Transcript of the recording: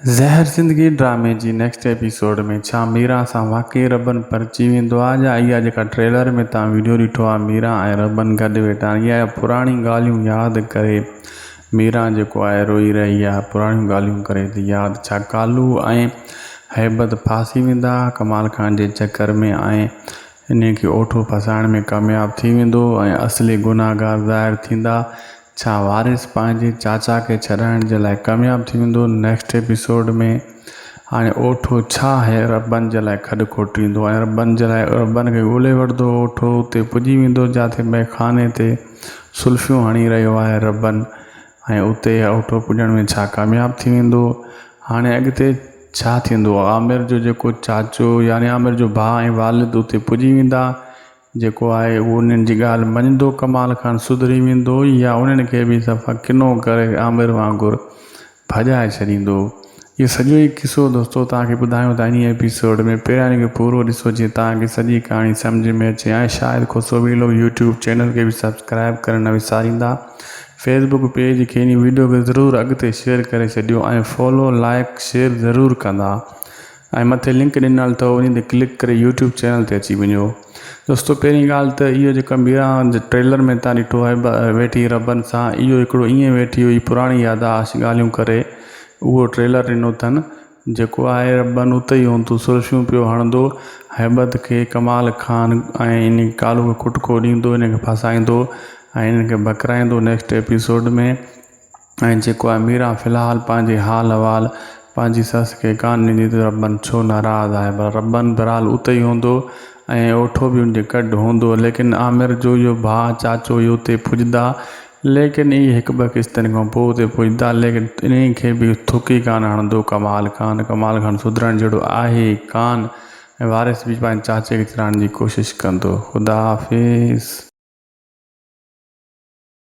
ज़हर ज़िंदगी ड्रामे जी नेक्स्ट एपिसोड में छा मीरा सां वाकई रबन परिची वेंदो आहे या इहा जेका ट्रेलर में तव्हां वीडियो ॾिठो आहे मीरा ऐं रबन गॾु वेठा इहा पुराणी ॻाल्हियूं यादि करे मीरा जेको आहे रोई रही आहे पुराणियूं ॻाल्हियूं करे थी यादि छा कालू ऐं हैबत फासी वेंदा कमाल खान जे चकर में ऐं इन खे ओठो फसाइण में कामयाबु थी वेंदो ऐं असली गुनाहगार ज़ाहिर थींदा छा वारिस पंहिंजे चाचा खे छॾाइण जे लाइ कामयाबु थी वेंदो नेक्स्ट एपिसोड में। हाणे ओठो छा आहे रबन जे लाइ खॾु खोटींदो ऐं रबन जे लाइ रबन खे ॻोल्हे वठंदो ओठो उते पुॼी वेंदो जिथे मैखाने ते सुल्फियूं हणी रहियो आहे रबन ऐं उते ओठो पुॼण में छा कामयाबु थी वेंदो। हाणे अॻिते छा थींदो आमिर जो जेको चाचो यानी आमिर जो भाउ ऐं वालिद उते पुॼी वेंदा जेको आहे उहो उन्हनि जी ॻाल्हि मञंदो कमाल खान सुधरी वेंदो या उन्हनि खे बि सफ़ा किनो करे आमिर वांगुरु भॼाए छॾींदो। इहो सॼो ई किसो दोस्तो तव्हांखे ॿुधायूं था इन एपिसोड में पहिरियां इन खे पूरो ॾिसो जीअं तव्हांखे सॼी कहाणी सम्झ में अचे ऐं शायदि को सो बि लोग यूट्यूब चैनल खे बि सब्सक्राइब करणु न विसारींदा। फेसबुक पेज खे इन वीडियो खे ज़रूरु अॻिते शेयर करे छॾियो ऐं फॉलो लाइक शेयर ज़रूरु कंदा ऐं मथे लिंक ॾिनल अथव उन ते क्लिक करे यूट्यूब चैनल ते अची वञो। दोस्तो पहिरीं ॻाल्हि त इहो जेका मीरा ट्रेलर में तव्हां ॾिठो आहे वेठी रबन सां इहो हिकिड़ो ईअं वेठी हुई पुराणी याददाश्त ॻाल्हियूं करे उहो ट्रेलर ॾिनो अथनि जेको आहे रबन उते ई हूंदो सुल्फियूं पियो हणंदो हैबत खे कमाल खान ऐं इन कालू खे कुटको ॾींदो इन खे फसाईंदो ऐं इन्हनि खे बकराईंदो नेक्स्ट एपिसोड में। ऐं जेको आहे मीरा फ़िलहालु पंहिंजे हाल अहिवाल पंहिंजी सस खे कान ॾींदी त रबन छो नाराज़ आहे पर रबन बहरहाल उते ई हूंदो ऐं ओठो बि उनजे गॾु हूंदो लेकिन आमिर जो इहो भाउ चाचो इहो उते पुॼंदा लेकिन इहे हिकु ॿ किस्तनि खां पोइ उते पुॼंदा लेकिन इन खे बि थुकी कान हणंदो कमाल खान सुधरण जहिड़ो आहे कान ऐं वारिस बि पंहिंजे चाचे खे छॾाइण जी कोशिशि कंदो। ख़ुदा हाफ़िज़।